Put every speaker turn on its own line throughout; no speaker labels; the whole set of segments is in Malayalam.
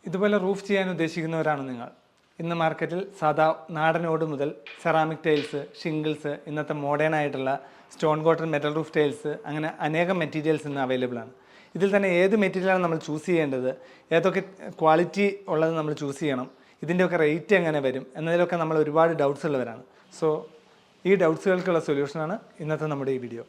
ഇതുപോലെ റൂഫ് ചെയ്യാൻ ഉദ്ദേശിക്കുന്നവരാണ് നിങ്ങൾ. ഇന്ന് മാർക്കറ്റിൽ സാധാ നാടൻ ഓട് മുതൽ സെറാമിക് ടൈൽസ്, ഷിംഗിൾസ്, ഇന്നത്തെ മോഡേൺ ആയിട്ടുള്ള stone cotton metal roof tiles, അങ്ങനെ അനേകം മെറ്റീരിയൽസ് ഇന്ന് അവൈലബിൾ ആണ്. ഇതിൽ തന്നെ ഏത് മെറ്റീരിയലാണ് നമ്മൾ ചൂസ് ചെയ്യേണ്ടത്, ഏതൊക്കെ ക്വാളിറ്റി ഉള്ളത് നമ്മൾ ചൂസ് ചെയ്യണം, ഇതിൻ്റെയൊക്കെ റേറ്റ് എങ്ങനെ വരും എന്നതിലൊക്കെ നമ്മൾ ഒരുപാട് ഡൗട്ട്സ് ഉള്ളവരാണ്. സോ ഈ ഡൗട്ട്സുകൾക്കുള്ള സൊല്യൂഷനാണ് ഇന്നത്തെ നമ്മുടെ ഈ വീഡിയോ.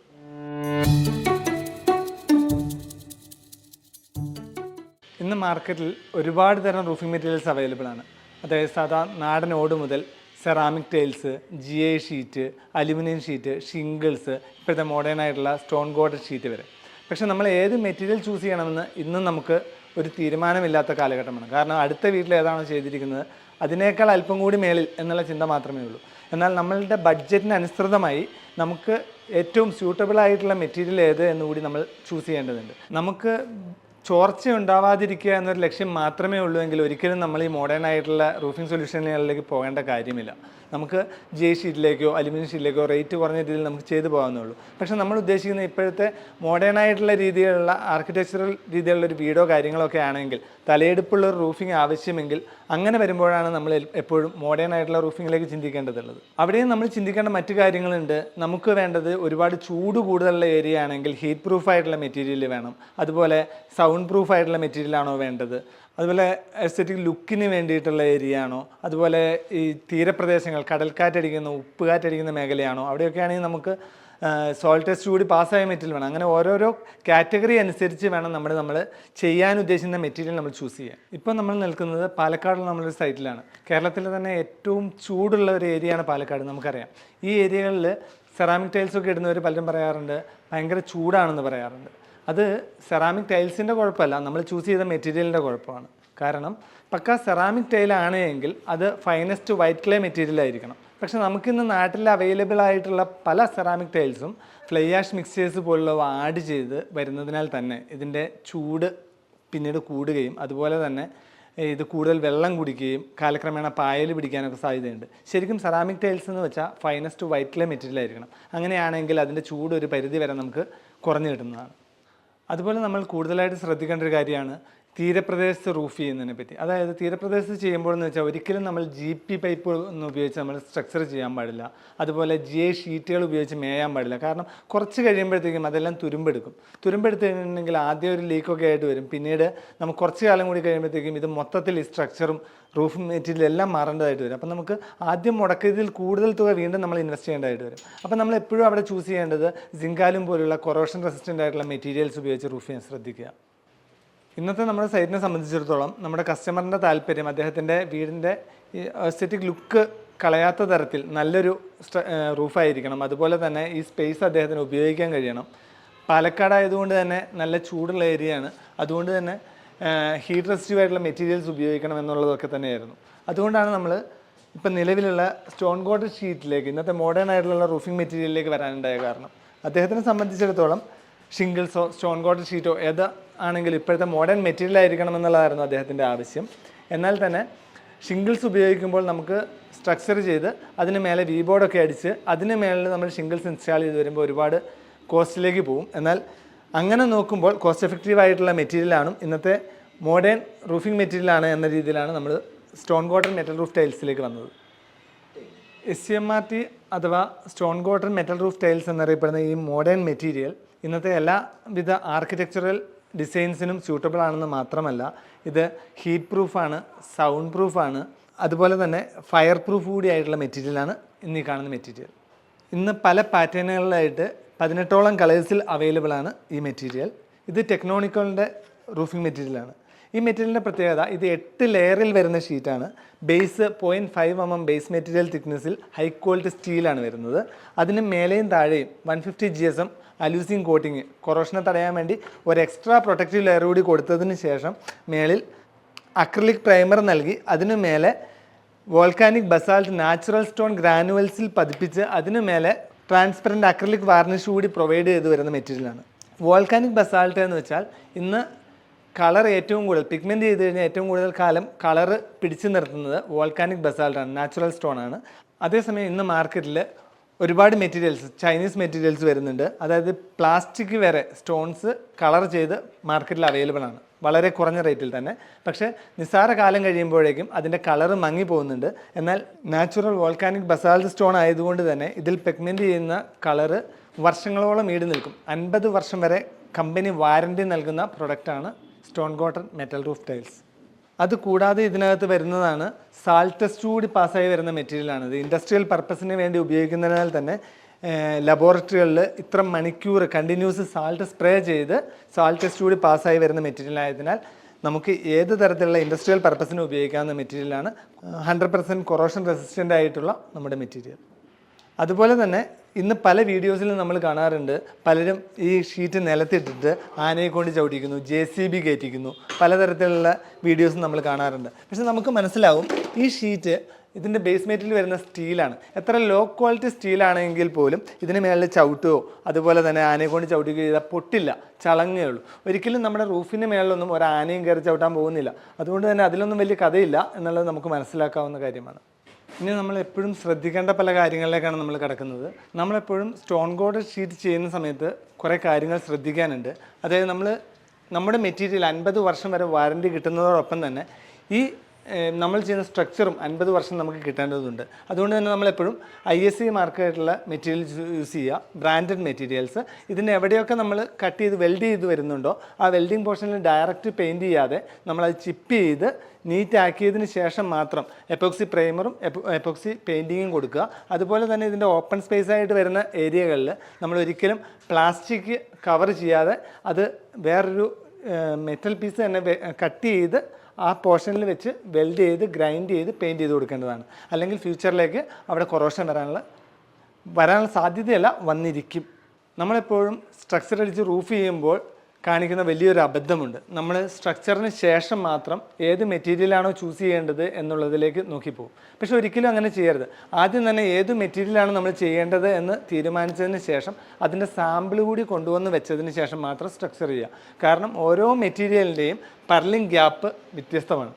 ഇന്ന് മാർക്കറ്റിൽ ഒരുപാട് തരം റൂഫിംഗ് മെറ്റീരിയൽസ് അവൈലബിൾ ആണ്. അതായത് സാധാ നാടൻ ഓട് മുതൽ ceramic tiles, GI sheet, aluminium sheet, shingles, ഇപ്പോഴത്തെ മോഡേൺ ആയിട്ടുള്ള സ്റ്റോൺ കോട്ടഡ് ഷീറ്റ് വരെ. പക്ഷേ നമ്മൾ ഏത് മെറ്റീരിയൽ ചൂസ് ചെയ്യണമെന്ന് ഇന്നും നമുക്ക് ഒരു തീരുമാനമില്ലാത്ത കാലഘട്ടമാണ്. കാരണം അടുത്ത വീട്ടിൽ ഏതാണോ ചെയ്തിരിക്കുന്നത് അതിനേക്കാൾ അല്പം കൂടി മേളിൽ എന്നുള്ള ചിന്ത മാത്രമേ ഉള്ളൂ. എന്നാൽ നമ്മളുടെ ബഡ്ജറ്റിന് അനുസൃതമായി നമുക്ക് ഏറ്റവും സ്യൂട്ടബിൾ ആയിട്ടുള്ള മെറ്റീരിയൽ ഏത് എന്നുകൂടി നമ്മൾ ചൂസ് ചെയ്യേണ്ടതുണ്ട്. നമുക്ക് ചോർച്ച ഉണ്ടാവാതിരിക്കുക എന്നൊരു ലക്ഷ്യം മാത്രമേ ഉള്ളൂ എങ്കിൽ ഒരിക്കലും നമ്മൾ ഈ മോഡേൺ ആയിട്ടുള്ള റൂഫിംഗ് സൊല്യൂഷനുകളിലേക്ക് പോകേണ്ട കാര്യമില്ല. നമുക്ക് GI ഷീറ്റിലേക്കോ അലുമിനിയം ഷീറ്റിലേക്കോ റേറ്റ് കുറഞ്ഞ രീതിയിൽ നമുക്ക് ചെയ്തു പോകാവുന്നേ ഉള്ളൂ. പക്ഷേ നമ്മൾ ഉദ്ദേശിക്കുന്ന ഇപ്പോഴത്തെ മോഡേൺ ആയിട്ടുള്ള രീതിയിലുള്ള ആർക്കിടെക്ചറൽ രീതിയിലുള്ള ഒരു വീടോ കാര്യങ്ങളോ ഒക്കെ ആണെങ്കിൽ തലയെടുപ്പുള്ള ഒരു റൂഫിംഗ് ആവശ്യമെങ്കിൽ അങ്ങനെ വരുമ്പോഴാണ് നമ്മൾ എപ്പോഴും മോഡേൺ ആയിട്ടുള്ള റൂഫിങ്ങിലേക്ക് ചിന്തിക്കേണ്ടതുള്ളത്. അവിടെയും നമ്മൾ ചിന്തിക്കേണ്ട മറ്റു കാര്യങ്ങളുണ്ട്. നമുക്ക് വേണ്ടത് ഒരുപാട് ചൂട് കൂടുതലുള്ള ഏരിയ ആണെങ്കിൽ ഹീറ്റ് പ്രൂഫ് ആയിട്ടുള്ള മെറ്റീരിയൽ വേണം. അതുപോലെ സൗണ്ട് പ്രൂഫ് ആയിട്ടുള്ള മെറ്റീരിയൽ ആണോ വേണ്ടത്, അതുപോലെ എസ്തെറ്റിക് ലുക്കിന് വേണ്ടിയിട്ടുള്ള ഏരിയ ആണോ, അതുപോലെ ഈ തീരപ്രദേശങ്ങൾ കടൽക്കാറ്റടിക്കുന്ന ഉപ്പുകാറ്റടിക്കുന്ന മേഖലയാണോ, അവിടെയൊക്കെ ആണെങ്കിൽ നമുക്ക് സോൾട്ട് ടെസ്റ്റ് കൂടി പാസ്സായ മെറ്റീരിയൽ വേണം. അങ്ങനെ ഓരോരോ കാറ്റഗറി അനുസരിച്ച് വേണം നമ്മൾ ചെയ്യാൻ ഉദ്ദേശിക്കുന്ന മെറ്റീരിയൽ നമ്മൾ ചൂസ് ചെയ്യാൻ. ഇപ്പം നമ്മൾ നിൽക്കുന്നത് പാലക്കാടുള്ള നമ്മളൊരു സൈറ്റിലാണ്. കേരളത്തിലെ തന്നെ ഏറ്റവും ചൂടുള്ള ഒരു ഏരിയയാണ് പാലക്കാട്, നമുക്കറിയാം. ഈ ഏരിയകളിൽ സെറാമിക് ടൈൽസൊക്കെ ഇടുന്നവർ പലരും പറയാറുണ്ട് ഭയങ്കര ചൂടാണെന്ന് പറയാറുണ്ട്. അത് സെറാമിക് ടൈൽസിൻ്റെ കുഴപ്പമല്ല, നമ്മൾ ചൂസ് ചെയ്ത മെറ്റീരിയലിൻ്റെ കുഴപ്പമാണ്. കാരണം പക്ക സെറാമിക് ടൈലാണ് എങ്കിൽ അത് ഫൈനസ്റ്റ് വൈറ്റ് ക്ലേ മെറ്റീരിയൽ ആയിരിക്കണം. പക്ഷേ നമുക്കിന്ന് നാട്ടിൽ അവൈലബിൾ ആയിട്ടുള്ള പല സെറാമിക് ടൈൽസും ഫ്ലൈ ആഷ് മിക്സേഴ്സ് പോലുള്ളവ ആഡ് ചെയ്ത് വരുന്നതിനാൽ തന്നെ ഇതിൻ്റെ ചൂട് പിന്നീട് കൂടുകയും അതുപോലെ തന്നെ ഇത് കൂടുതൽ വെള്ളം കുടിക്കുകയും കാലക്രമേണ പായൽ പിടിക്കാനൊക്കെ സാധ്യതയുണ്ട്. ശരിക്കും സെറാമിക് ടൈൽസ് എന്ന് വെച്ചാൽ ഫൈനസ്റ്റ് വൈറ്റ് ക്ലേ മെറ്റീരിയൽ ആയിരിക്കണം. അങ്ങനെയാണെങ്കിൽ അതിൻ്റെ ചൂട് ഒരു പരിധി വരെ നമുക്ക് കുറഞ്ഞു കിട്ടുന്നതാണ്. അതുപോലെ നമ്മൾ കൂടുതലായിട്ട് ശ്രദ്ധിക്കേണ്ട ഒരു കാര്യമാണ് തീരപ്രദേശത്ത് റൂഫ് ചെയ്യുന്നതിനെ പറ്റി. അതായത് തീരപ്രദേശത്ത് ചെയ്യുമ്പോഴെന്ന് വെച്ചാൽ ഒരിക്കലും നമ്മൾ GP പൈപ്പ് ഒന്നും ഉപയോഗിച്ച് നമ്മൾ സ്ട്രക്ചർ ചെയ്യാൻ പാടില്ല. അതുപോലെ GI ഷീറ്റുകൾ ഉപയോഗിച്ച് മേയാൻ പാടില്ല. കാരണം കുറച്ച് കഴിയുമ്പോഴത്തേക്കും അതെല്ലാം തുരുമ്പെടുത്ത് കഴിഞ്ഞിട്ടുണ്ടെങ്കിൽ ആദ്യം ഒരു ലീക്കൊക്കെ ആയിട്ട് വരും. പിന്നീട് നമുക്ക് കുറച്ച് കാലം കൂടി കഴിയുമ്പോഴത്തേക്കും ഇത് മൊത്തത്തിൽ ഈ സ്ട്രക്ചറും റൂഫ് മെറ്റീരിയൽ എല്ലാം മാറേണ്ടതായിട്ട് വരും. അപ്പം നമുക്ക് ആദ്യം മുടക്കിയതിൽ കൂടുതൽ തുക വീണ്ടും നമ്മൾ ഇൻവെസ്റ്റ് ചെയ്യേണ്ടതായിട്ട് വരും. അപ്പം നമ്മൾ എപ്പോഴും അവിടെ ചൂസ് ചെയ്യേണ്ടത് സിങ്കാലും പോലുള്ള കൊറോഷൻ റെസിസ്റ്റൻ്റ് ആയിട്ടുള്ള മെറ്റീരിയൽസ് ഉപയോഗിച്ച് റൂഫ് ചെയ്യാൻ ശ്രദ്ധിക്കുക. ഇന്നത്തെ നമ്മുടെ സൈറ്റിനെ സംബന്ധിച്ചിടത്തോളം നമ്മുടെ കസ്റ്റമറിൻ്റെ താല്പര്യം അദ്ദേഹത്തിൻ്റെ വീടിൻ്റെ ഈ എസ്തെറ്റിക് ലുക്ക് കളയാത്ത തരത്തിൽ നല്ലൊരു റൂഫായിരിക്കണം. അതുപോലെ തന്നെ ഈ സ്പേസ് അദ്ദേഹത്തിന് ഉപയോഗിക്കാൻ കഴിയണം. പാലക്കാടായതുകൊണ്ട് തന്നെ നല്ല ചൂടുള്ള ഏരിയയാണ്. അതുകൊണ്ട് തന്നെ ഹീറ്റ് റെസിസ്റ്റീവ് ആയിട്ടുള്ള മെറ്റീരിയൽസ് ഉപയോഗിക്കണം എന്നുള്ളതൊക്കെ തന്നെയായിരുന്നു. അതുകൊണ്ടാണ് നമ്മൾ ഇപ്പം നിലവിലുള്ള സ്റ്റോൺ കോട്ടഡ് ഷീറ്റിലേക്ക്, ഇന്നത്തെ മോഡേൺ ആയിട്ടുള്ള റൂഫിംഗ് മെറ്റീരിയലിലേക്ക് വരാനുണ്ടായ കാരണം. അദ്ദേഹത്തിനെ സംബന്ധിച്ചിടത്തോളം ഷിംഗിൾസോ സ്റ്റോൺ കോട്ടഡ് ഷീറ്റോ ഏത് ആണെങ്കിലും ഇപ്പോഴത്തെ മോഡേൺ മെറ്റീരിയൽ ആയിരിക്കണം എന്നുള്ളതായിരുന്നു അദ്ദേഹത്തിൻ്റെ ആവശ്യം. എന്നാൽ തന്നെ ഷിംഗിൾസ് ഉപയോഗിക്കുമ്പോൾ നമുക്ക് സ്ട്രക്ചർ ചെയ്ത് അതിന് മേലെ ബോർഡൊക്കെ അടിച്ച് അതിന് മേളിൽ നമ്മൾ ഷിംഗിൾസ് ഇൻസ്റ്റാൾ ചെയ്ത് വരുമ്പോൾ ഒരുപാട് കോസ്റ്റിലേക്ക് പോകും. എന്നാൽ അങ്ങനെ നോക്കുമ്പോൾ കോസ്റ്റ് എഫക്റ്റീവ് ആയിട്ടുള്ള മെറ്റീരിയലാണ് ഇന്നത്തെ മോഡേൺ റൂഫിംഗ് മെറ്റീരിയലാണ് എന്ന രീതിയിലാണ് നമ്മൾ സ്റ്റോൺ കോട്ടൺ മെറ്റൽ റൂഫ് ടൈൽസിലേക്ക് വന്നത്. SCMRT അഥവാ stone cotton metal roof tiles എന്നറിയപ്പെടുന്ന ഈ മോഡേൺ മെറ്റീരിയൽ ഇന്നത്തെ എല്ലാവിധ ആർക്കിടെക്ചറൽ ഡിസൈൻസിനും സ്യൂട്ടബിൾ ആണെന്ന് മാത്രമല്ല ഇത് ഹീറ്റ് പ്രൂഫാണ്, സൗണ്ട് പ്രൂഫാണ്, അതുപോലെ തന്നെ ഫയർ പ്രൂഫ് കൂടി ആയിട്ടുള്ള മെറ്റീരിയലാണ് ഇന്ന് ഈ കാണുന്ന മെറ്റീരിയൽ. ഇന്ന് പല പാറ്റേണുകളിലായിട്ട് 18ഓളം കളേഴ്സിൽ അവൈലബിൾ ആണ് ഈ മെറ്റീരിയൽ. ഇത് ടെക്നോണിക്കലിൻ്റെ റൂഫിംഗ് മെറ്റീരിയലാണ്. ഈ മെറ്റീരിയലിൻ്റെ പ്രത്യേകത ഇത് 8 ലെയറിൽ വരുന്ന ഷീറ്റാണ്. ബേസ് 0.5 mm ബേസ് മെറ്റീരിയൽ തിക്നെസ്സിൽ ഹൈ ക്വാളിറ്റി സ്റ്റീലാണ് വരുന്നത്. അതിന് മേലെയും താഴെയും 150 GSM അലൂസിങ് കോട്ടിങ് കൊറോഷനെ തടയാൻ വേണ്ടി ഒരു എക്സ്ട്രാ പ്രൊട്ടക്റ്റീവ് ലെയർ കൂടി കൊടുത്തതിന് ശേഷം മേളിൽ അക്രിലിക് പ്രൈമർ നൽകി അതിനു മേലെ വോൾക്കാനിക് ബസാൾട്ട് നാച്ചുറൽ സ്റ്റോൺ ഗ്രാനുവൽസിൽ പതിപ്പിച്ച് അതിനു മേലെ ട്രാൻസ്പെറൻറ്റ് അക്രിലിക് വാർണിഷ് കൂടി പ്രൊവൈഡ് ചെയ്ത് വരുന്ന മെറ്റീരിയലാണ്. വോൾക്കാനിക് ബസാൾട്ട് എന്ന് വെച്ചാൽ ഇന്ന് കളർ ഏറ്റവും കൂടുതൽ പിഗ്മെൻറ്റ് ചെയ്ത് കഴിഞ്ഞാൽ ഏറ്റവും കൂടുതൽ കാലം കളറ് പിടിച്ചു നിർത്തുന്നത് വോൾക്കാനിക് ബസാൾട്ടാണ്, നാച്ചുറൽ സ്റ്റോൺ ആണ്. അതേസമയം ഇന്ന് മാർക്കറ്റിൽ ഒരുപാട് മെറ്റീരിയൽസ് ചൈനീസ് മെറ്റീരിയൽസ് വരുന്നുണ്ട്. അതായത് പ്ലാസ്റ്റിക് വരെ സ്റ്റോൺസ് കളർ ചെയ്ത് മാർക്കറ്റിൽ അവൈലബിൾ ആണ്. വളരെ കുറഞ്ഞ റേറ്റിൽ തന്നെ. പക്ഷേ നിസ്സാര കാലം കഴിയുമ്പോഴേക്കും അതിൻ്റെ കളറ് മങ്ങി പോകുന്നുണ്ട്. എന്നാൽ നാച്ചുറൽ വോൾക്കാനിക് ബസാൾട്ട് സ്റ്റോൺ ആയതുകൊണ്ട് തന്നെ ഇതിൽ പെഗ്മെൻറ്റ് ചെയ്യുന്ന കളറ് വർഷങ്ങളോളം ഈട് നിൽക്കും. 50 വർഷം വരെ കമ്പനി വാറൻറ്റി നൽകുന്ന പ്രൊഡക്റ്റാണ് stone cotton metal roof tiles. അതുകൂടാതെ ഇതിനകത്ത് വരുന്നതാണ് സാൾട്ട് ടെസ്റ്റ് കൂടി പാസ്സായി വരുന്ന മെറ്റീരിയലാണ്. ഇത് ഇൻഡസ്ട്രിയൽ പർപ്പസിന് വേണ്ടി ഉപയോഗിക്കുന്നതിനാൽ തന്നെ ലബോറട്ടറികളിൽ ഇത്ര മണിക്കൂർ കണ്ടിന്യൂസ് സാൾട്ട് സ്പ്രേ ചെയ്ത് സാൾട്ട് ടെസ്റ്റ് കൂടി പാസ്സായി വരുന്ന മെറ്റീരിയൽ ആയതിനാൽ നമുക്ക് ഏത് തരത്തിലുള്ള ഇൻഡസ്ട്രിയൽ പർപ്പസിന് ഉപയോഗിക്കാവുന്ന മെറ്റീരിയലാണ്. 100% കൊറോഷൻ റെസിസ്റ്റൻ്റ് ആയിട്ടുള്ള നമ്മുടെ മെറ്റീരിയൽ. അതുപോലെ തന്നെ ഇന്ന് പല വീഡിയോസിലും നമ്മൾ കാണാറുണ്ട്, പലരും ഈ ഷീറ്റ് നിലത്തിട്ടിട്ട് ആനയെ കൊണ്ട് ചവിട്ടിക്കുന്നു, JCB കയറ്റിക്കുന്നു, പലതരത്തിലുള്ള വീഡിയോസ് നമ്മൾ കാണാറുണ്ട്. പക്ഷെ നമുക്ക് മനസ്സിലാവും ഈ ഷീറ്റ് ഇതിൻ്റെ ബേസ് മെറ്റീരിയൽ വരുന്ന സ്റ്റീലാണ്. എത്ര ലോ ക്വാളിറ്റി സ്റ്റീലാണെങ്കിൽ പോലും ഇതിന് മേളിൽ ചവിട്ടുകയോ അതുപോലെ തന്നെ ആനയെ കൊണ്ട് ചവിട്ടുകയോ ചെയ്താൽ പൊട്ടില്ല, ചളങ്ങേ ഉള്ളൂ. ഒരിക്കലും നമ്മുടെ റൂഫിൻ്റെ മേളിലൊന്നും ഒരു ആനയും കയറി ചവിട്ടാൻ പോകുന്നില്ല. അതുകൊണ്ട് തന്നെ അതിലൊന്നും വലിയ കഥയില്ല എന്നുള്ളത് നമുക്ക് മനസ്സിലാക്കാവുന്ന കാര്യമാണ്. ഇനി നമ്മൾ എപ്പോഴും ശ്രദ്ധിക്കേണ്ട പല കാര്യങ്ങളിലേക്കാണ് നമ്മൾ കിടക്കുന്നത്. നമ്മളെപ്പോഴും സ്റ്റോൺ കോട്ടഡ് ഷീറ്റ് ചെയ്യുന്ന സമയത്ത് കുറേ കാര്യങ്ങൾ ശ്രദ്ധിക്കാനുണ്ട്. അതായത് നമ്മുടെ മെറ്റീരിയൽ 50 വർഷം വരെ വാറൻറ്റി കിട്ടുന്നതോടൊപ്പം തന്നെ ഈ നമ്മൾ ചെയ്യുന്ന സ്ട്രക്ചറും 50 വർഷം നമുക്ക് കിട്ടേണ്ടതുണ്ട്. അതുകൊണ്ട് തന്നെ നമ്മളെപ്പോഴും ISI മാർക്കായിട്ടുള്ള മെറ്റീരിയൽസ് യൂസ് ചെയ്യുക, ബ്രാൻഡഡ് മെറ്റീരിയൽസ്. ഇതിന് എവിടെയൊക്കെ നമ്മൾ കട്ട് ചെയ്ത് വെൽഡ് ചെയ്ത് വരുന്നുണ്ടോ ആ വെൽഡിങ് പോർഷനിൽ ഡയറക്റ്റ് പെയിൻറ്റ് ചെയ്യാതെ നമ്മളത് ചിപ്പ് ചെയ്ത് നീറ്റ് ആക്കിയതിന് ശേഷം മാത്രം എപ്പോക്സി പ്രൈമറും എപ്പോക്സി പെയിൻറ്റിങ്ങും കൊടുക്കുക. അതുപോലെ തന്നെ ഇതിൻ്റെ ഓപ്പൺ സ്പേസ് ആയിട്ട് വരുന്ന ഏരിയകളിൽ നമ്മൾ ഒരിക്കലും പ്ലാസ്റ്റിക് കവർ ചെയ്യാതെ അത് വേറൊരു മെറ്റൽ പീസ് തന്നെ കട്ട് ചെയ്ത് ആ പോർഷനിൽ വെച്ച് വെൽഡ് ചെയ്ത് ഗ്രൈൻഡ് ചെയ്ത് പെയിൻറ്റ് ചെയ്ത് കൊടുക്കേണ്ടതാണ്. അല്ലെങ്കിൽ ഫ്യൂച്ചറിലേക്ക് അവിടെ കൊറോഷൻ വരാനുള്ള സാധ്യതയല്ല, വന്നിരിക്കും. നമ്മളെപ്പോഴും സ്ട്രക്ചർ അടിച്ച് റൂഫ് ചെയ്യുമ്പോൾ കാണിക്കുന്ന വലിയൊരു അബദ്ധമുണ്ട്. നമ്മൾ സ്ട്രക്ചറിന് ശേഷം മാത്രം ഏത് മെറ്റീരിയലാണോ ചൂസ് ചെയ്യേണ്ടത് എന്നുള്ളതിലേക്ക് നോക്കിപ്പോകും. പക്ഷെ ഒരിക്കലും അങ്ങനെ ചെയ്യരുത്. ആദ്യം തന്നെ ഏത് മെറ്റീരിയലാണ് നമ്മൾ ചെയ്യേണ്ടത് എന്ന് തീരുമാനിച്ചതിന് ശേഷം അതിൻ്റെ സാമ്പിൾ കൂടി കൊണ്ടുവന്ന് വെച്ചതിന് ശേഷം മാത്രം സ്ട്രക്ചർ ചെയ്യുക. കാരണം ഓരോ മെറ്റീരിയലിൻ്റെയും പർലിംഗ് ഗ്യാപ്പ് വ്യത്യസ്തമാണ്.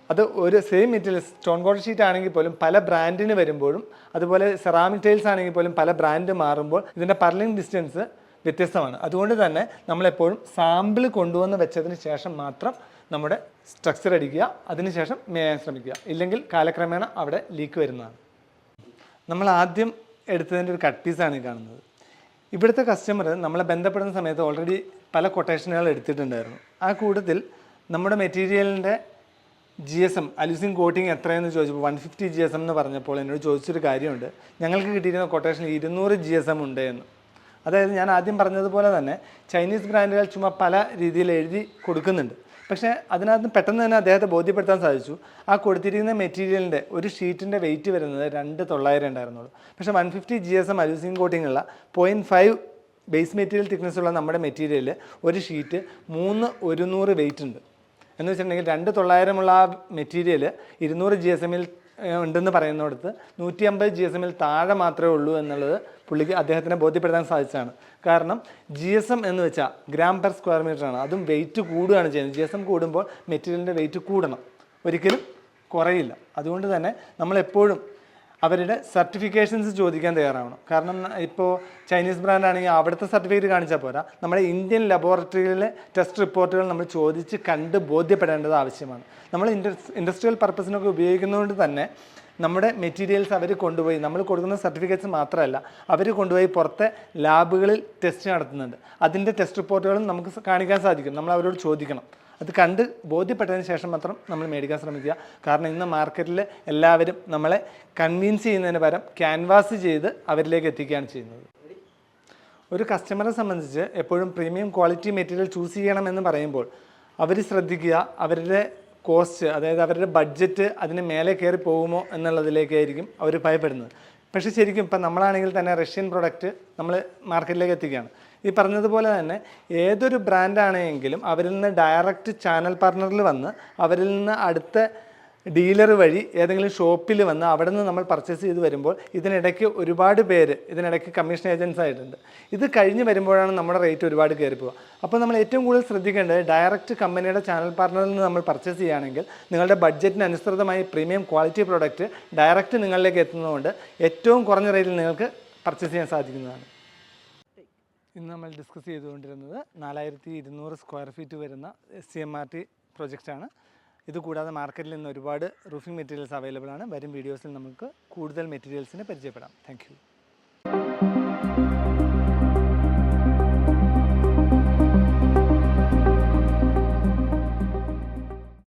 അത് ഒരു same material stone quoted sheet ആണെങ്കിൽ പോലും പല ബ്രാൻഡിന് വരുമ്പോഴും അതുപോലെ സെറാമിക് ടൈൽസ് ആണെങ്കിൽ പോലും പല ബ്രാൻഡ് മാറുമ്പോൾ ഇതിൻ്റെ പർലിംഗ് ഡിസ്റ്റൻസ് വ്യത്യസ്തമാണ്. അതുകൊണ്ട് തന്നെ നമ്മളെപ്പോഴും സാമ്പിൾ കൊണ്ടുവന്ന് വെച്ചതിന് ശേഷം മാത്രം നമ്മുടെ സ്ട്രക്ചർ അടിക്കുക, അതിനുശേഷം മേയാൻ ശ്രമിക്കുക. ഇല്ലെങ്കിൽ കാലക്രമേണ അവിടെ ലീക്ക് വരുന്നതാണ്. നമ്മൾ ആദ്യം എടുത്തതിൻ്റെ ഒരു കട്ട് പീസാണ് ഈ കാണുന്നത്. ഇവിടുത്തെ കസ്റ്റമർ നമ്മളെ ബന്ധപ്പെടുന്ന സമയത്ത് ഓൾറെഡി പല കൊട്ടേഷനുകൾ എടുത്തിട്ടുണ്ടായിരുന്നു. ആ കൂട്ടത്തിൽ നമ്മുടെ മെറ്റീരിയലിൻ്റെ GSM അലൂസിങ് കോട്ടിങ് എത്രയെന്ന് ചോദിച്ചപ്പോൾ 150 GSM എന്ന് പറഞ്ഞപ്പോൾ എന്നോട് ചോദിച്ചൊരു കാര്യമുണ്ട്. ഞങ്ങൾക്ക് കിട്ടിയിരുന്ന കൊട്ടേഷൻ 200 GSM ഉണ്ട് എന്ന്. അതായത് ഞാൻ ആദ്യം പറഞ്ഞതുപോലെ തന്നെ ചൈനീസ് ബ്രാൻഡുകൾ ചുമ്മാ പല രീതിയിൽ എഴുതി കൊടുക്കുന്നുണ്ട്. പക്ഷേ അതിനകത്ത് പെട്ടെന്ന് തന്നെ അദ്ദേഹത്തെ ബോധ്യപ്പെടുത്താൻ സാധിച്ചു. ആ കൊടുത്തിരിക്കുന്ന മെറ്റീരിയലിൻ്റെ ഒരു ഷീറ്റിൻ്റെ വെയിറ്റ് വരുന്നത് 2900 ഉണ്ടായിരുന്നുള്ളൂ. പക്ഷേ 150 GSM അലൂസിങ് കോട്ടിംഗ് ഉള്ള 0.5 ബേസ് മെറ്റീരിയൽ തിക്നെസ് ഉള്ള നമ്മുടെ മെറ്റീരിയൽ ഒരു ഷീറ്റ് 3,100 വെയിറ്റ് ഉണ്ട്. എന്ന് വെച്ചിട്ടുണ്ടെങ്കിൽ 2,900 ആ മെറ്റീരിയൽ 200 GSM-ൽ ഉണ്ടെന്ന് പറയുന്നിടത്ത് 150 GSM-ൽ താഴെ മാത്രമേ ഉള്ളൂ എന്നുള്ളത് പുള്ളിക്ക് അദ്ദേഹത്തിനെ ബോധ്യപ്പെടുത്താൻ സാധിച്ചതാണ്. കാരണം GSM എന്ന് വെച്ചാൽ ഗ്രാം പെർ സ്ക്വയർ മീറ്റർ ആണ്. അതും വെയിറ്റ് കൂടുകയാണ് ചെയ്യുന്നത്. GSM കൂടുമ്പോൾ മെറ്റീരിയലിൻ്റെ വെയിറ്റ് കൂടണം, ഒരിക്കലും കുറയില്ല. അതുകൊണ്ട് തന്നെ നമ്മളെപ്പോഴും അവരുടെ സർട്ടിഫിക്കേഷൻസ് ചോദിക്കാൻ തയ്യാറാവണം. കാരണം ഇപ്പോൾ ചൈനീസ് ബ്രാൻഡ് ആണെങ്കിൽ അവിടുത്തെ സർട്ടിഫിക്കറ്റ് കാണിച്ചാൽ പോരാ, നമ്മുടെ ഇന്ത്യൻ ലബോറട്ടറിയിലെ ടെസ്റ്റ് റിപ്പോർട്ടുകൾ നമ്മൾ ചോദിച്ച് കണ്ട് ബോധ്യപ്പെടേണ്ടത് ആവശ്യമാണ്. നമ്മൾ ഇൻഡസ്ട്രിയൽ പർപ്പസിനൊക്കെ ഉപയോഗിക്കുന്നതുകൊണ്ട് തന്നെ നമ്മുടെ മെറ്റീരിയൽസ് അവർ കൊണ്ടുപോയി, നമ്മൾ കൊടുക്കുന്ന സർട്ടിഫിക്കറ്റ്സ് മാത്രമല്ല അവർ കൊണ്ടുപോയി പുറത്തെ ലാബുകളിൽ ടെസ്റ്റ് നടത്തുന്നുണ്ട്. അതിൻ്റെ ടെസ്റ്റ് റിപ്പോർട്ടുകളും നമുക്ക് കാണിക്കാൻ സാധിക്കും. നമ്മൾ അവരോട് ചോദിക്കണം. അത് കണ്ട് ബോധ്യപ്പെട്ടതിന് ശേഷം മാത്രം നമ്മൾ മേടിക്കാൻ ശ്രമിക്കുക. കാരണം ഇന്ന് മാർക്കറ്റിൽ എല്ലാവരും നമ്മളെ കൺവിൻസ് ചെയ്യുന്നതിന് പകരം ക്യാൻവാസ് ചെയ്ത് അവരിലേക്ക് എത്തിക്കുകയാണ് ചെയ്യുന്നത്. ഒരു കസ്റ്റമറെ സംബന്ധിച്ച് എപ്പോഴും പ്രീമിയം ക്വാളിറ്റി മെറ്റീരിയൽ ചൂസ് ചെയ്യണമെന്ന് പറയുമ്പോൾ അവർ ശ്രദ്ധിക്കുക അവരുടെ കോസ്റ്റ്, അതായത് അവരുടെ ബഡ്ജറ്റ് അതിന് മേലെ കയറി പോകുമോ എന്നുള്ളതിലേക്കായിരിക്കും അവർ ഭയപ്പെടുന്നത്. പക്ഷേ ശരിക്കും ഇപ്പം നമ്മളാണെങ്കിൽ തന്നെ റഷ്യൻ പ്രൊഡക്റ്റ് നമ്മൾ മാർക്കറ്റിലേക്ക് എത്തിക്കുകയാണ്. ഈ പറഞ്ഞതുപോലെ തന്നെ ഏതൊരു ബ്രാൻഡാണെങ്കിലും അവരിൽ നിന്ന് ഡയറക്റ്റ് ചാനൽ പാർട്ണറിൽ വന്ന് അവരിൽ നിന്ന് അടുത്ത ഡീലർ വഴി ഏതെങ്കിലും ഷോപ്പിൽ വന്ന് അവിടെ നിന്ന് നമ്മൾ പർച്ചേസ് ചെയ്ത് വരുമ്പോൾ ഇതിനിടയ്ക്ക് ഒരുപാട് പേര് ഇതിനിടയ്ക്ക് കമ്മീഷൻ ഏജൻസ് ആയിട്ടുണ്ട്. ഇത് കഴിഞ്ഞ് വരുമ്പോഴാണ് നമ്മുടെ റേറ്റ് ഒരുപാട് കയറിപ്പോവുക. അപ്പോൾ നമ്മൾ ഏറ്റവും കൂടുതൽ ശ്രദ്ധിക്കേണ്ടത് ഡയറക്റ്റ് കമ്പനിയുടെ ചാനൽ പാർട്ണറിൽ നിന്ന് നമ്മൾ പർച്ചേസ് ചെയ്യുകയാണെങ്കിൽ നിങ്ങളുടെ ബഡ്ജറ്റിന് അനുസൃതമായി പ്രീമിയം ക്വാളിറ്റി പ്രോഡക്റ്റ് ഡയറക്റ്റ് നിങ്ങളിലേക്ക് എത്തുന്നതുകൊണ്ട് ഏറ്റവും കുറഞ്ഞ റേറ്റിൽ നിങ്ങൾക്ക് പർച്ചേസ് ചെയ്യാൻ സാധിക്കുന്നതാണ്. ഇന്ന് നമ്മൾ ഡിസ്കസ് ചെയ്തുകൊണ്ടിരുന്നത് 4200 സ്ക്വയർ ഫീറ്റ് വരുന്ന SCMRT പ്രൊജക്റ്റാണ്. ഇതുകൂടാതെ മാർക്കറ്റിൽ നിന്ന് ഒരുപാട് റൂഫിംഗ് മെറ്റീരിയൽസ് അവൈലബിൾ ആണ്. വരും വീഡിയോസിൽ നമുക്ക് കൂടുതൽ മെറ്റീരിയൽസിനെ പരിചയപ്പെടാം. താങ്ക്